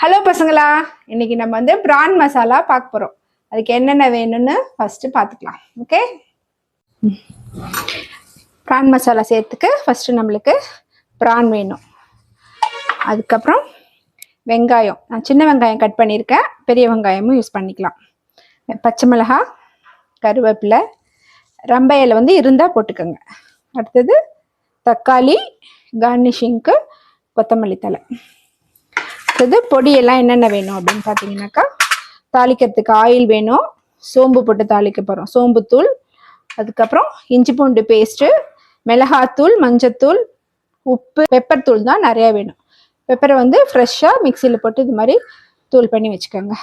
Hello பசங்களா, இன்னைக்கு நம்ம வந்து பிரான் மசாலா பார்க்க போகிறோம். அதுக்கு என்னென்ன வேணும்னு ஃபஸ்ட்டு பார்த்துக்கலாம். ஓகே, பிரான் மசாலா சேர்த்துக்கு ஃபஸ்ட்டு நம்மளுக்கு பிரான் வேணும். அதுக்கப்புறம் வெங்காயம், நான் சின்ன வெங்காயம் கட் பண்ணியிருக்கேன், பெரிய வெங்காயமும் யூஸ் பண்ணிக்கலாம். பச்சை மிளகாய், கருவேப்பிலை, ரம்ப இலை வந்து இருந்தால் போட்டுக்கோங்க. அடுத்தது தக்காளி, கார்னிஷிங்க்கு கொத்தமல்லி தழை. அடுத்தது பொடியெல்லாம் என்னென்ன வேணும் அப்படின்னு பார்த்தீங்கன்னாக்கா, தாளிக்கிறதுக்கு ஆயில் வேணும், சோம்பு போட்டு தாளிக்க போகிறோம், சோம்புத்தூள், அதுக்கப்புறம் இஞ்சி பூண்டு பேஸ்ட்டு, மிளகாத்தூள், மஞ்சத்தூள், உப்பு, பெப்பர் தூள் தான் நிறையா வேணும். பெப்பரை வந்து ஃப்ரெஷ்ஷாக மிக்சியில் போட்டு இது மாதிரி தூள் பண்ணி வச்சுக்கோங்க.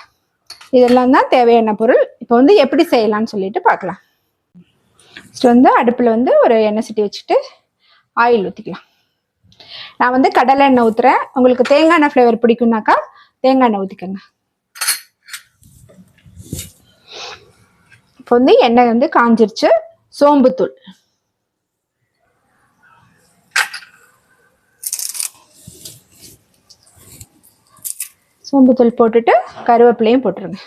இதெல்லாம் தான் தேவையான பொருள். இப்போ வந்து எப்படி செய்யலாம்னு சொல்லிட்டு பார்க்கலாம். ஃபஸ்ட்டு வந்து அடுப்பில் வந்து ஒரு எண்ணெய் சட்டி வச்சுட்டு ஆயில் ஊற்றிக்கலாம். நான் வந்து கடலை எண்ணெய் ஊற்றுறேன். உங்களுக்கு தேங்காய் எண்ணெய் ஃப்ளேவர் பிடிக்கும்னாக்கா தேங்காய் எண்ணெய் ஊற்றிக்கோங்க. இப்போ வந்து எண்ணெய் வந்து காஞ்சிருச்சு. சோம்புத்தூள், சோம்புத்தூள் போட்டுட்டு கருவேப்பிலையும் போட்டுருங்க.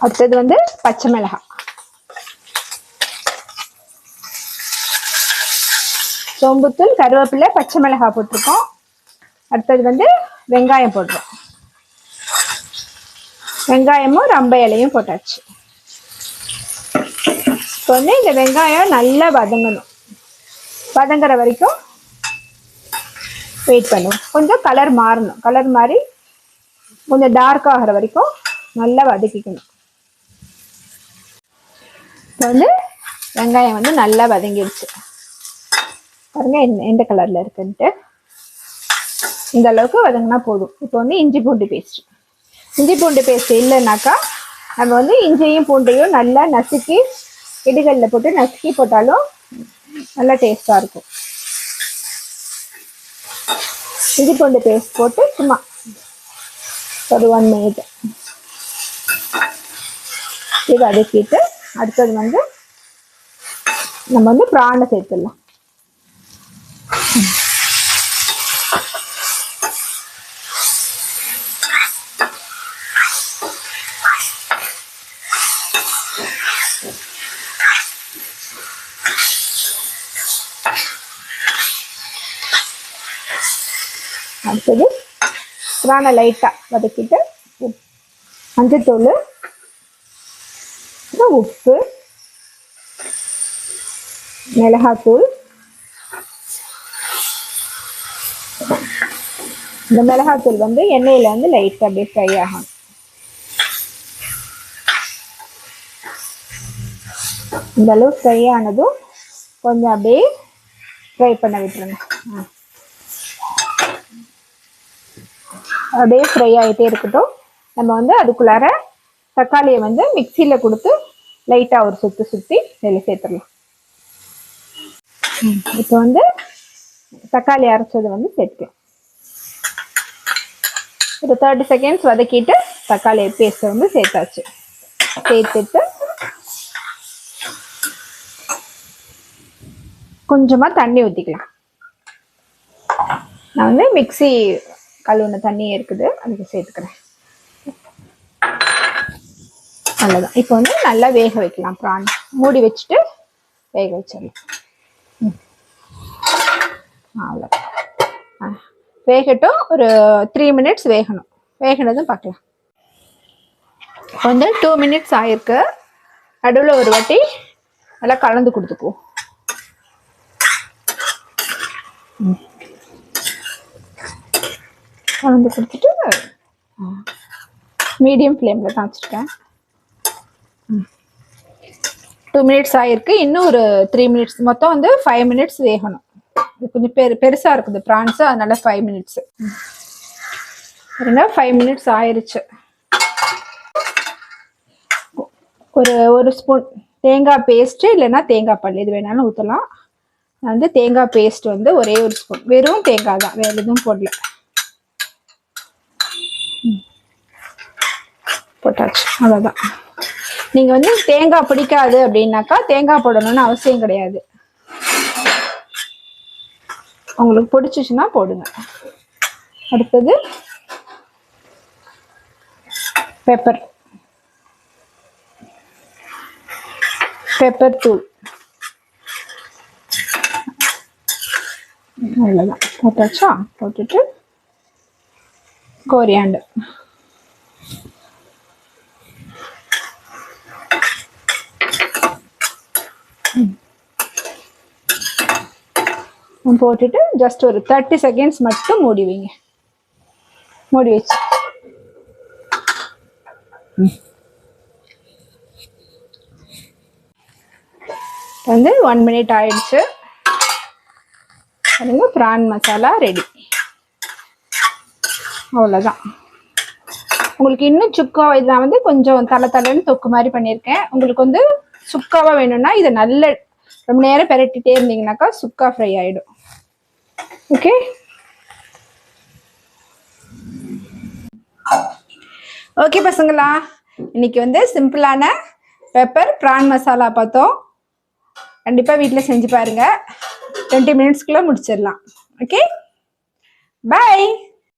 அடுத்தது வந்து பச்சை மிளகாய், சோம்புத்தூள், கருவேப்பிலை, பச்சை மிளகாய் போட்டிருக்கோம். அடுத்தது வந்து வெங்காயம் போடுறோம். வெங்காயமும் ரம்ப இலையும் போட்டாச்சு. இப்போ வந்து இந்த வெங்காயம் நல்லா வதங்கணும். வதங்குற வரைக்கும் வெயிட் பண்ணுவோம். கொஞ்சம் கலர் மாறணும். கலர் மாறி கொஞ்சம் டார்க் ஆகிற வரைக்கும் நல்லா வதக்கிக்கணும். இப்போ வந்து வெங்காயம் வந்து நல்லா வதங்கிடுச்சு பாருங்க, எந்த கலர்ல இருக்குன்ட்டு. இந்த அளவுக்கு வதங்கினா போதும். இப்போ வந்து இஞ்சி பூண்டு பேஸ்ட். இஞ்சி பூண்டு பேஸ்ட் இல்லைன்னாக்கா நம்ம வந்து இஞ்சியும் பூண்டையும் நல்லா நசுக்கி இடுகளில் போட்டு நசுக்கி போட்டாலும் நல்லா டேஸ்டாக இருக்கும். இஞ்சி பூண்டு பேஸ்ட் போட்டு சும்மா ஒரு 1 minute இது வதக்கிட்டு, அடுத்தது வந்து நம்ம வந்து பிரானை சேர்த்துடலாம். அடுத்தது பிரானை லைட்டாக வதக்கிட்டு மஞ்சத்தூள், உப்பு, மிளகாத்தூள். இந்த மிளகாத்தூள் வந்து எண்ணெயில வந்து லைட்டாக அப்படியே ஃப்ரை ஆகும். இந்த அளவு ஃப்ரை ஆனதும் கொஞ்சம் அப்படியே ஃப்ரை பண்ண விட்டுருங்க. அப்படியே ஃப்ரை ஆகிட்டே இருக்கட்டும். நம்ம வந்து அதுக்குள்ளார தக்காளியை வந்து மிக்சியில் கொடுத்து லைட்டாக ஒரு சுற்றி நெல் சேர்த்துடலாம். இப்போ வந்து தக்காளி அரைச்சது வந்து சேர்த்துக்கலாம். ஒரு 30 seconds வதக்கிட்டு தக்காளி பேஸ்ட்டை வந்து சேர்த்தாச்சு. சேர்த்துட்டு கொஞ்சமாக தண்ணி ஊற்றிக்கலாம். நான் வந்து மிக்சி கழுவுன தண்ணி இருக்குது, அதுக்கு சேர்த்துக்கிறேன். அவ்வளோதான். இப்போ வந்து நல்லா வேக வைக்கலாம். ப்ரான் மூடி வச்சுட்டு வேக வச்சிடலாம். அவ்வளோதான், வேகட்டும். ஒரு 3 minutes வேகணும். வேகினதும் பார்க்கலாம். இப்போ வந்து 2 minutes ஆயிருக்கு. நடுவில் ஒரு வாட்டி நல்லா கலந்து கொடுத்துக்குவோம். கலந்து கொடுத்துட்டு மீடியம் ஃப்ளேமில் தான் வச்சுருக்கேன். 2 minutes ஆயிருக்கு. இன்னும் ஒரு 3 minutes, மொத்தம் வந்து 5 minutes வேகணும். இது கொஞ்சம் பெருசாக இருக்குது ப்ரான்ஸு, அதனால 5 minutes. 5 minutes ஆயிடுச்சு. ஒரு ஸ்பூன் தேங்காய் பேஸ்ட்டு இல்லைன்னா தேங்காய் பல் எது வேணாலும் ஊற்றலாம். நான் வந்து தேங்காய் பேஸ்ட் வந்து ஒரே ஒரு ஸ்பூன், வெறும் தேங்காய் தான், வேறு எதுவும் போடல. போட்டாச்சு, அவ்வளோதான். நீங்கள் வந்து தேங்காய் பிடிக்காது அப்படின்னாக்கா தேங்காய் போடணும்னு அவசியம் கிடையாது. உங்களுக்கு பிடிச்சிச்சுன்னா போடுங்க. அடுத்தது பெப்பர் தூள். அவ்வளோதான், போட்டாச்சா? போட்டுட்டு கோரியாண்டர் போட்டுட்டு ஜஸ்ட் ஒரு 30 செகண்ட்ஸ் மட்டும் மூடி வைங்க. மூடி வச்சு வந்து 1 மினிட் ஆயிடுச்சு. பாருங்க, பிரான் மசாலா ரெடி. அவ்வளோதான். உங்களுக்கு இன்னும் சுக்கா, இது நான் வந்து கொஞ்சம் தலைன்னு தொக்கு மாதிரி பண்ணியிருக்கேன். உங்களுக்கு வந்து சுக்காவா வேணும்னா இதை நல்ல ரொம்ப நேரம் பெரட்டிட்டே இருந்தீங்கன்னாக்கா சுக்கா ஃப்ரை ஆயிடும். ஓகே, ஓகே பசங்களா, இன்னைக்கு வந்து சிம்பிளான பெப்பர் பிரான் மசாலா பார்த்தோம். கண்டிப்பாக வீட்டில் செஞ்சு பாருங்க. 20 மினிட்ஸ்க்குள்ளே முடிச்சிடலாம். ஓகே, பாய்.